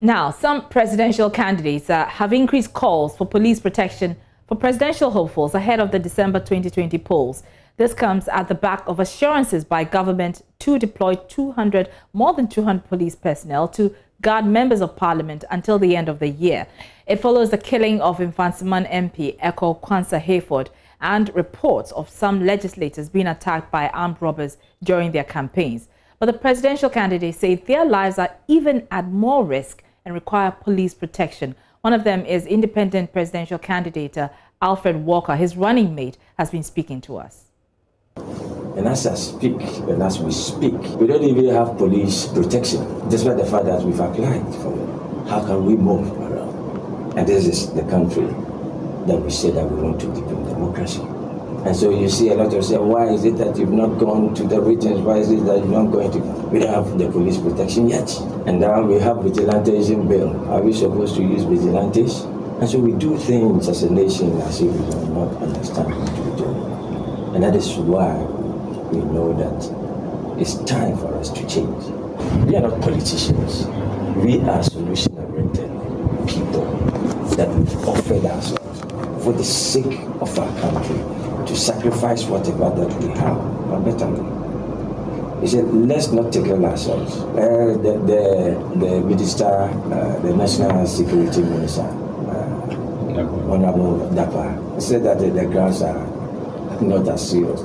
Now, some presidential candidates have increased calls for police protection for presidential hopefuls ahead of the December 2020 polls. This comes at the back of assurances by government to deploy more than 200 police personnel to guard members of parliament until the end of the year. It follows the killing of Infansiman MP Eko Kwanza Hayford and reports of some legislators being attacked by armed robbers during their campaigns. But the presidential candidates say their lives are even at more risk and require police protection. One of them is independent presidential candidate Alfred Walker. His running mate has been speaking to us. And as I speak, and as we speak, we don't even have police protection, despite the fact that we've applied for it. How can we move around? And this is the country that we say that we want to deepen democracy. And so you see a lot of say, why is it that you've not gone to the regions? Why is it that you're not going to? We don't have the police protection yet. And now we have vigilantism bill. Are we supposed to use vigilantes? And so we do things as a nation as if we do not understand what we do. And that is why we know that it's time for us to change. We are not politicians. We are solution-oriented people that we've offered ourselves for the sake of our country to sacrifice whatever that we have for betterment. He said, let's not take care ourselves. The minister, the National Security Minister, Honorable Dapa, said that the grounds are not as serious.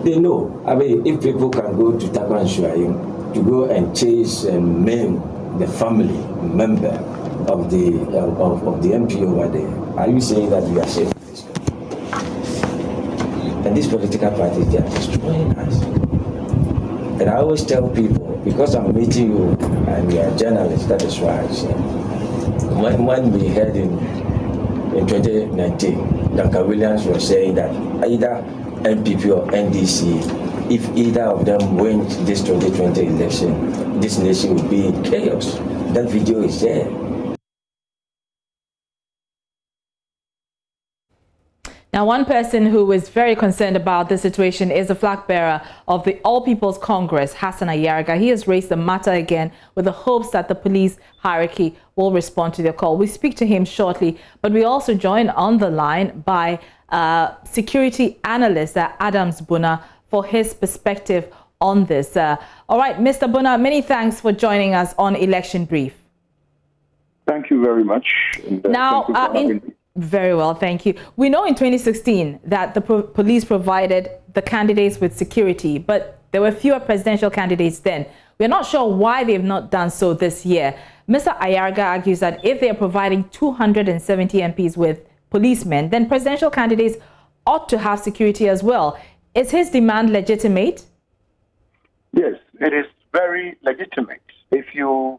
They know. I mean, if people can go to Takwan Shuayim to go and chase and maim the family member of the MP over there, are you saying that we are safe? And these political parties, they are destroying us. And I always tell people, because I'm meeting you and you are journalists, that is why I say, when we heard in 2019, Dr. Williams was saying that either NPP or NDC, if either of them wins this 2020 election, this nation will be in chaos. That video is there. Now, one person who is very concerned about this situation is the flag bearer of the All People's Congress, Hassan Ayariga. He has raised the matter again with the hopes that the police hierarchy will respond to their call. We speak to him shortly, but we also join on the line by security analyst Adams Buna for his perspective on this. All right, Mr. Buna, many thanks for joining us on Election Brief. Thank you very much. And, now, very well, thank you. We know in 2016 that the police provided the candidates with security, but there were fewer presidential candidates then. We're not sure why they've not done so this year. Mr. Ayariga argues that if they are providing 270 MPs with policemen, then presidential candidates ought to have security as well. Is his demand legitimate? Yes, it is very legitimate. If you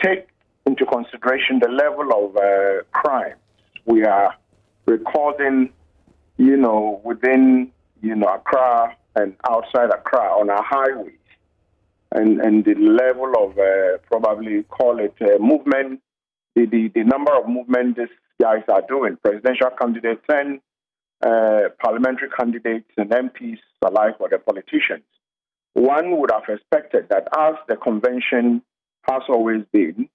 take into consideration the level of crime we are recording, within, Accra and outside Accra on our highways, and the level of probably call it movement, the number of movement these guys are doing, presidential candidates and parliamentary candidates and MPs alike, or the politicians, one would have expected that, as the convention has always been,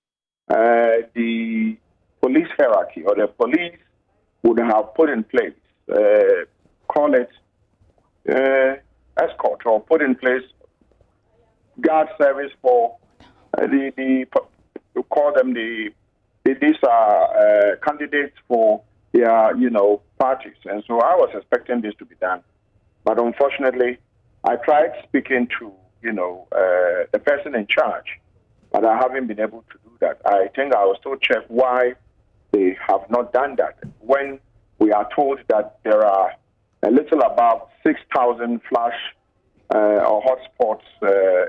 the police hierarchy or the police would have put in place, call it escort, or put in place guard service for you call them these are candidates for their parties, and so I was expecting this to be done, but unfortunately, I tried speaking to the person in charge, but I haven't been able to do that. I think I will still check why they have not done that when we are told that there are a little above 6,000 flash or hotspots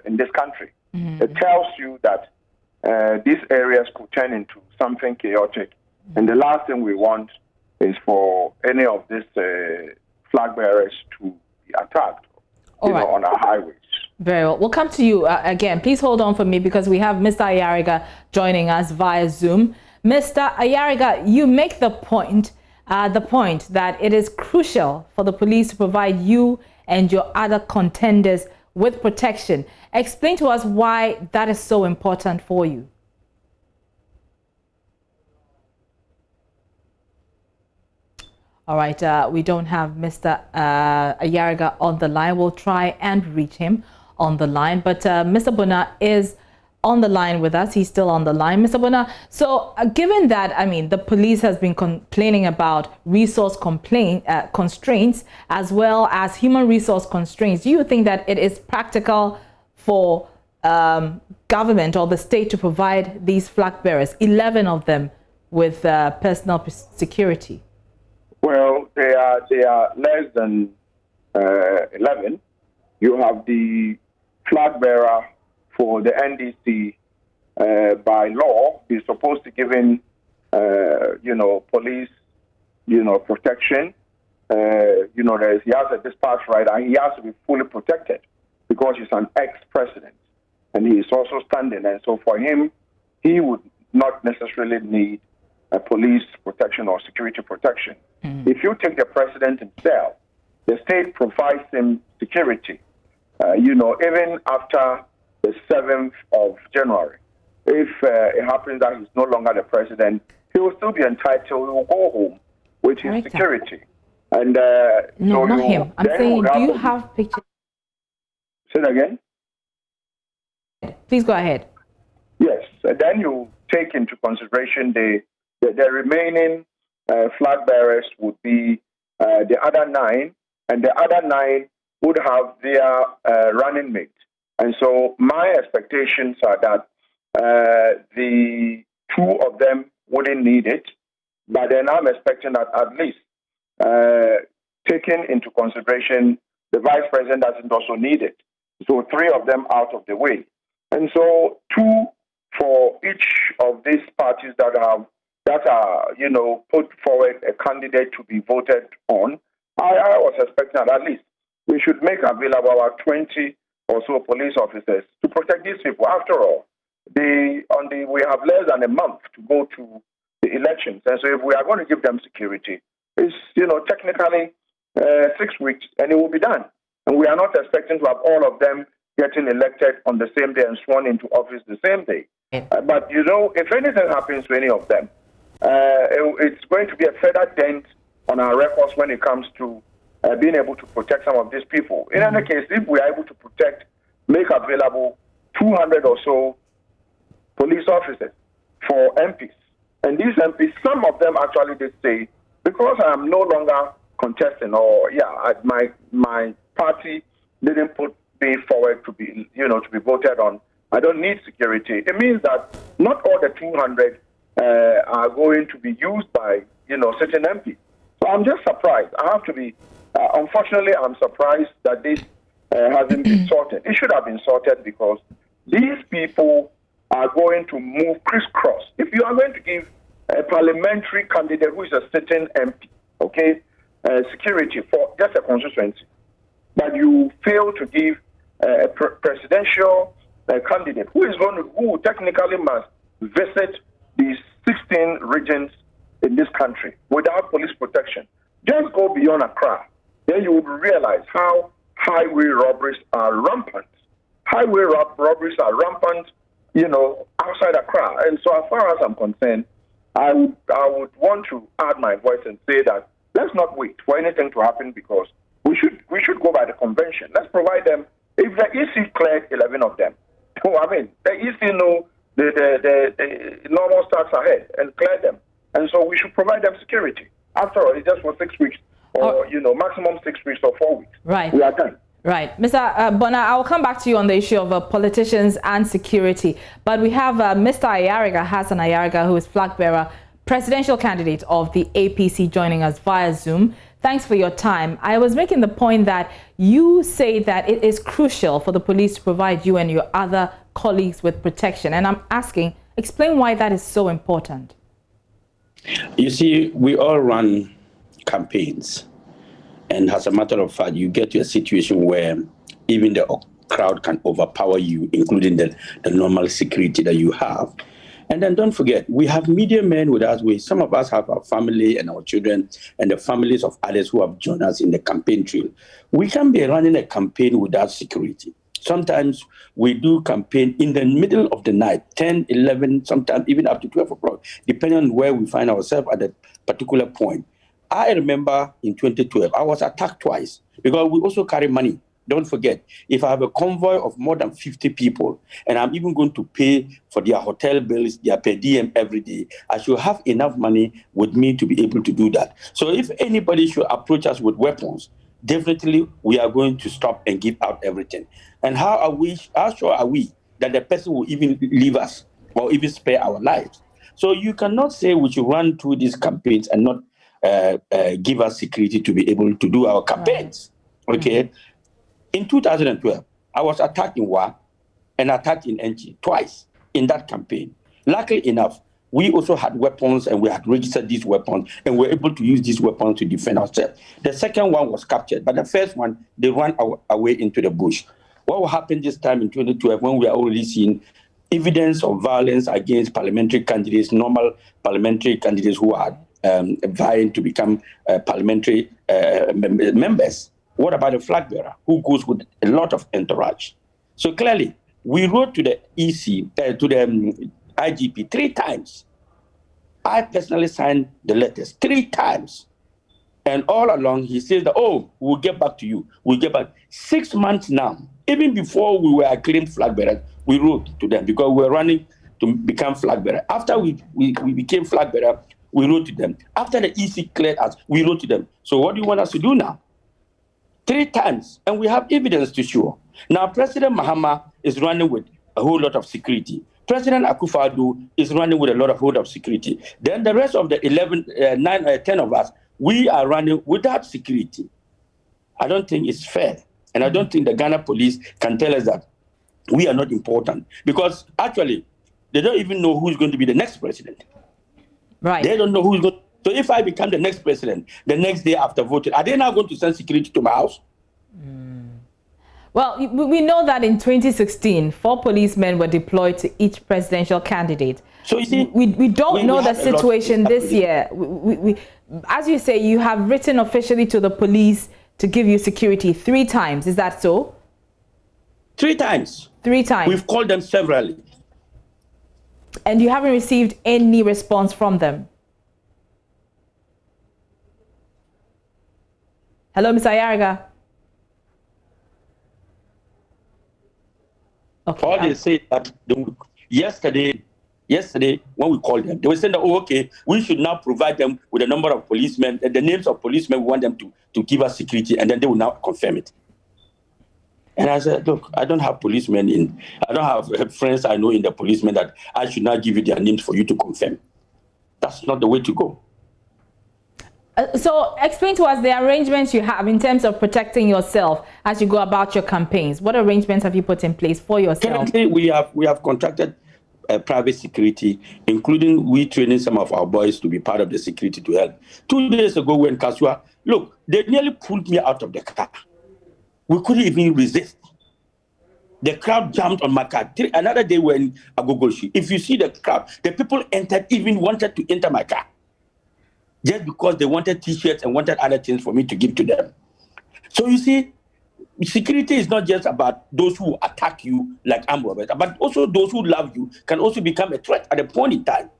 in this country. Mm-hmm. It tells you that these areas could turn into something chaotic, and the last thing we want is for any of these flag bearers to be attacked on our highways. Very well. We'll come to you again. Please hold on for me because we have Mr. Ayariga joining us via Zoom. Mr. Ayariga, you make the point that it is crucial for the police to provide you and your other contenders with protection. Explain to us why that is so important for you. All right, we don't have Mr. Ayariga on the line. We'll try and reach him on the line. But Mr. Bona is on the line with us. He's still on the line. Mr. Bona, so given that, I mean, the police has been complaining about resource constraints as well as human resource constraints, do you think that it is practical for government or the state to provide these flag bearers, 11 of them, with personal security? Well, they are less than 11. You have the flag bearer for the NDC by law. He's supposed to give in, police, protection. He has a dispatch right, and he has to be fully protected because he's an ex-president, and he is also standing. And so for him, he would not necessarily need a police protection or security protection. If you take the president himself, the state provides him security, even after the 7th of January. If it happens that he's no longer the president, he will still be entitled, he will go home with his security. And no, not him. I'm saying, do you have pictures? Say that again? Please go ahead. Yes. Then you take into consideration the remaining flag bearers would be the other 9, and the other 9 would have their running mate. And so my expectations are that the 2 of them wouldn't need it, but then I'm expecting that at least taking into consideration the vice president doesn't also need it. So 3 of them out of the way. And so 2 for each of these parties that are put forward a candidate to be voted on. I was expecting that at least we should make available our 20 or so police officers to protect these people. After all, we have less than a month to go to the elections, and so if we are going to give them security, it's technically 6 weeks, and it will be done. And we are not expecting to have all of them getting elected on the same day and sworn into office the same day. But if anything happens to any of them, it's going to be a further dent on our records when it comes to being able to protect some of these people. In any case, if we are able to make available 200 or so police officers for MPs, and these MPs, some of them actually did say, because I am no longer contesting, or my party didn't put me forward to be voted on, I don't need security. It means that not all the 200 are going to be used by, certain MPs. So I'm just surprised. I have to be, unfortunately, I'm surprised that this hasn't been sorted. It should have been sorted because these people are going to move crisscross. If you are going to give a parliamentary candidate who is a sitting MP, security for just a constituency, but you fail to give a presidential candidate who technically must visit these 16 regions in this country without police protection. Just go beyond Accra, then you would realize how highway robberies are rampant. Highway robberies are rampant, outside Accra. And so as far as I'm concerned, I would want to add my voice and say that let's not wait for anything to happen, because we should go by the convention. Let's provide them. If the EC cleared 11 of them, the EC know the normal starts ahead and clear them. And so we should provide them security. After all, it's just for 6 weeks or, maximum 6 weeks or 4 weeks. Right. We are done. Right. Mr. Bona, I will come back to you on the issue of politicians and security. But we have Mr. Ayariga, Hassan Ayariga, who is flag bearer, presidential candidate of the APC, joining us via Zoom. Thanks for your time. I was making the point that you say that it is crucial for the police to provide you and your other colleagues with protection. And I'm asking, explain why that is so important. You see, we all run campaigns. And as a matter of fact, you get to a situation where even the crowd can overpower you, including the normal security that you have. And then don't forget, we have media men with us. Some of us have our family and our children and the families of others who have joined us in the campaign trail. We can't be running a campaign without security. Sometimes we do campaign in the middle of the night, 10, 11, sometimes even up to 12 o'clock, depending on where we find ourselves at that particular point. I remember in 2012, I was attacked twice because we also carry money. Don't forget, if I have a convoy of more than 50 people and I'm even going to pay for their hotel bills, their per diem every day, I should have enough money with me to be able to do that. So if anybody should approach us with weapons, definitely we are going to stop and give out everything. And how sure are we that the person will even leave us or even spare our lives? So you cannot say we should run through these campaigns and not give us security to be able to do our campaigns. Right. Okay. Mm-hmm. In 2012, I was attacked in Wa and attacked in Enchi twice in that campaign. Luckily enough, we also had weapons and we had registered these weapons and were able to use these weapons to defend ourselves. The second one was captured, but the first one, they ran away into the bush. What will happen this time in 2012 when we are already seeing evidence of violence against parliamentary candidates, normal parliamentary candidates who are vying to become parliamentary members? What about the flag bearer who goes with a lot of entourage? So clearly, we wrote to the EC, to the IGP 3 times. I personally signed the letters 3 times. And all along, he says that, oh, we'll get back to you. We'll get back. 6 months now, even before we were acclaimed flag bearers, we wrote to them because we were running to become flag bearer. After we became flag bearer, we wrote to them. After the EC cleared us, we wrote to them. So what do you want us to do now? 3 times, and we have evidence to show. Now, President Mahama is running with a whole lot of security. President Akufo-Addo is running with a lot of whole of security. Then the rest of the 10 of us, we are running without security. I don't think it's fair, and I don't think the Ghana police can tell us that we are not important, because actually, they don't even know who's going to be the next president. Right. They don't know who's going to. So if I become the next president, the next day after voting, are they now going to send security to my house? Well, we know that in 2016, 4 policemen were deployed to each presidential candidate. So you see, we don't know the situation this year. As you say, you have written officially to the police to give you security 3 times. Is that so? 3 times. 3 times. We've called them severally. And you haven't received any response from them? Hello, Mr. Ayariga. Okay. All they say that yesterday when we called them, they were saying that, oh, okay, we should now provide them with a number of policemen, the names of policemen we want them to give us security, and then they will now confirm it. And I said, look, I don't have policemen I don't have friends I know in the policemen that I should not give you their names for you to confirm. That's not the way to go. So explain to us the arrangements you have in terms of protecting yourself as you go about your campaigns. What arrangements have you put in place for yourself? Currently, we have contracted private security, including we training some of our boys to be part of the security to help. 2 days ago, when Kasua, look, they nearly pulled me out of the car. We couldn't even resist. The crowd jumped on my car. Another day when Agogoshi, if you see the crowd, the people wanted to enter my car, just because they wanted T-shirts and wanted other things for me to give to them. So you see, security is not just about those who attack you like armed robbers, but also those who love you can also become a threat at a point in time.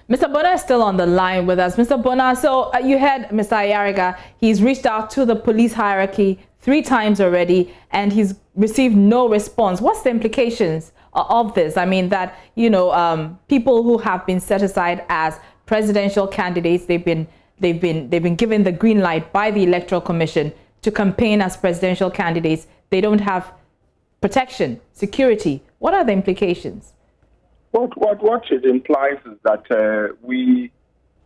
Mr. Bona is still on the line with us. Mr. Bona, so you heard Mr. Ayariga. He's reached out to the police hierarchy 3 times already, and he's received no response. What's the implications of this? I mean, that, you know, people who have been set aside as presidential candidates, they've been given the green light by the Electoral Commission to campaign as presidential candidates. They don't have protection, security. What are the implications? What it implies is that we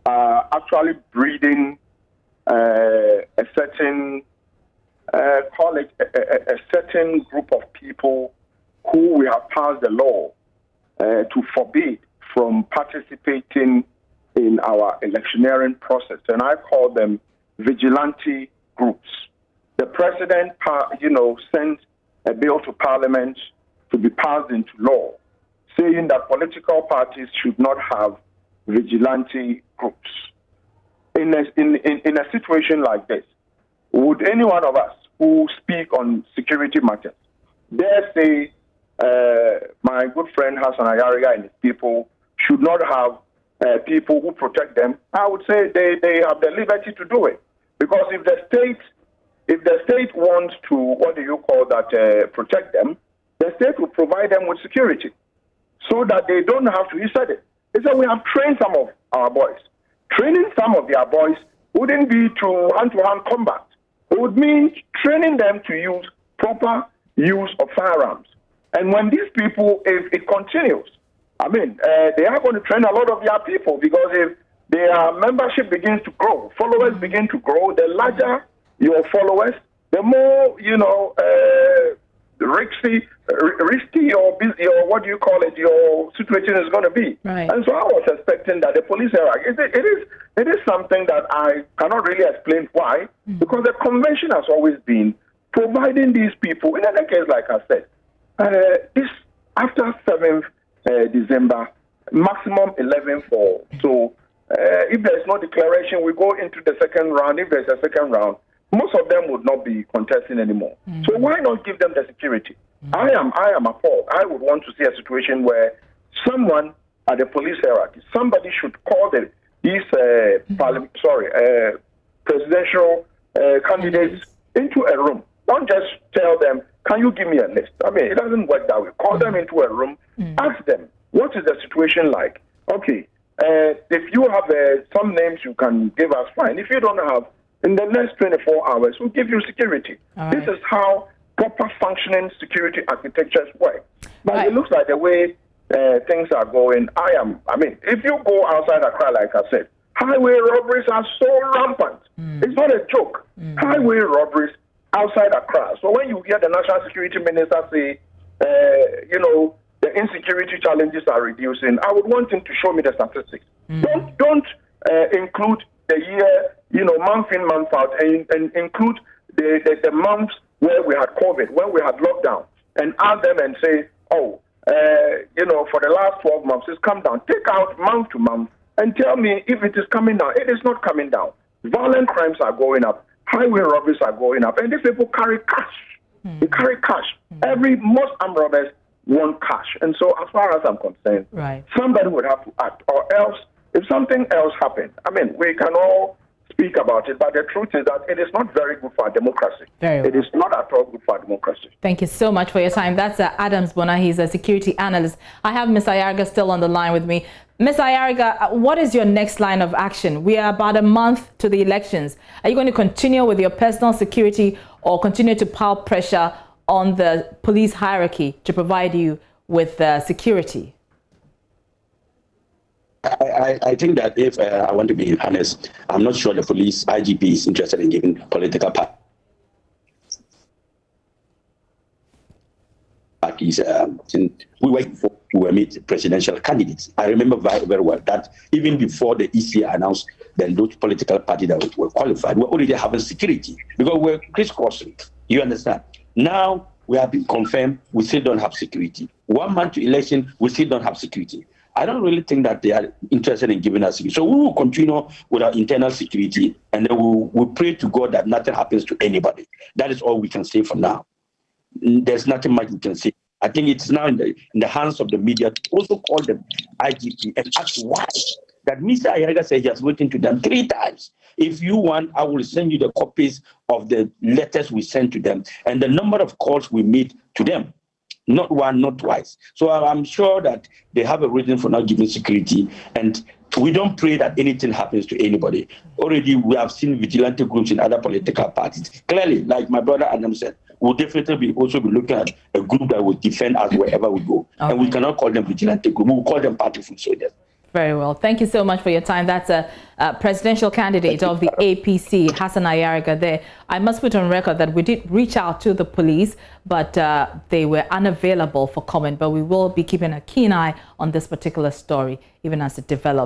are actually breeding a certain, call it a certain group of people who we have passed a law to forbid from participating in our electioneering process, and I call them vigilante groups. The president, sent a bill to Parliament to be passed into law, saying that political parties should not have vigilante groups. In a situation like this, would any one of us who speak on security matters, dare say my good friend Hassan Ayariga and his people should not have people who protect them, I would say they have the liberty to do it. Because if the state wants to, what do you call that, protect them, the state will provide them with security so that they don't have to. He said it. He said we have trained some of our boys. Training some of their boys wouldn't be to hand-to-hand combat. It would mean training them to use proper use of firearms. And when these people, if it continues, I mean, they are going to train a lot of their people, because if their membership begins to grow, followers begin to grow, the larger your followers, the more, risky or busy, or what do you call it, your situation is going to be. Right. And so I was expecting that the police era, it is something that I cannot really explain why, because the convention has always been providing these people, in any case, like I said, this after 7th December, maximum 11 for. So if there's no declaration, we go into the second round. If there's a second round, most of them would not be contesting anymore. So why not give them the security? I am appalled. I would want to see a situation where someone at the police hierarchy, somebody should call these presidential candidates into a room. Don't just tell them, can you give me a list? I mean, it doesn't work that way. Call them into a room, ask them, what is the situation like? Okay, if you have some names you can give us, fine. If you don't have, in the next 24 hours, we'll give you security. Right. This is how proper functioning security architectures work. But it looks like the way things are going, I mean, if you go outside Accra, like I said, highway robberies are so rampant. It's not a joke. Highway robberies outside Accra. So when you hear the National Security Minister say, the insecurity challenges are reducing, I would want him to show me the statistics. Don't include the year, month in, month out, and include the months where we had COVID, when we had lockdown, and add them and say, for the last 12 months, it's come down. Take out month to month and tell me if it is coming down. It is not coming down. Violent crimes are going up. Highway robberies are going up. And these people carry cash. They carry cash. Most armed robbers want cash. And so as far as I'm concerned, somebody would have to act. Or else, if something else happened, I mean, we can all speak about it, but the truth is that it is not very good for our democracy. It is not at all good for our democracy. Thank you so much for your time. That's Adams Bona. He's a security analyst. I have Ms. Ayariga still on the line with me. Ms. Ayariga, what is your next line of action? We are about a month to the elections. Are you going to continue with your personal security or continue to pile pressure on the police hierarchy to provide you with security? I think that if I want to be honest, I'm not sure the police IGP is interested in giving political parties. We were meet presidential candidates. I remember very well that even before the EC announced that those political parties that were qualified were already having security because we're crisscrossing. You understand? Now we have been confirmed, we still don't have security. 1 month to election, we still don't have security. I don't really think that they are interested in giving us security. So we will continue with our internal security, and then we'll pray to God that nothing happens to anybody. That is all we can say for now. There's nothing much we can say. I think it's now in the hands of the media to also call the IGP and ask why. That Mr. Ayariga said he has written to them 3 times. If you want, I will send you the copies of the letters we sent to them and the number of calls we made to them. Not one, not twice. So I'm sure that they have a reason for not giving security, and we don't pray that anything happens to anybody. Already we have seen vigilante groups in other political parties. Clearly, like my brother Adam said, we'll definitely also be looking at a group that will defend us wherever we go. Okay. And we cannot call them vigilante group. We will call them party foot soldiers. Very well. Thank you so much for your time. That's a presidential candidate of the APC, Hassan Ayariga there. I must put on record that we did reach out to the police, but they were unavailable for comment. But we will be keeping a keen eye on this particular story, even as it develops.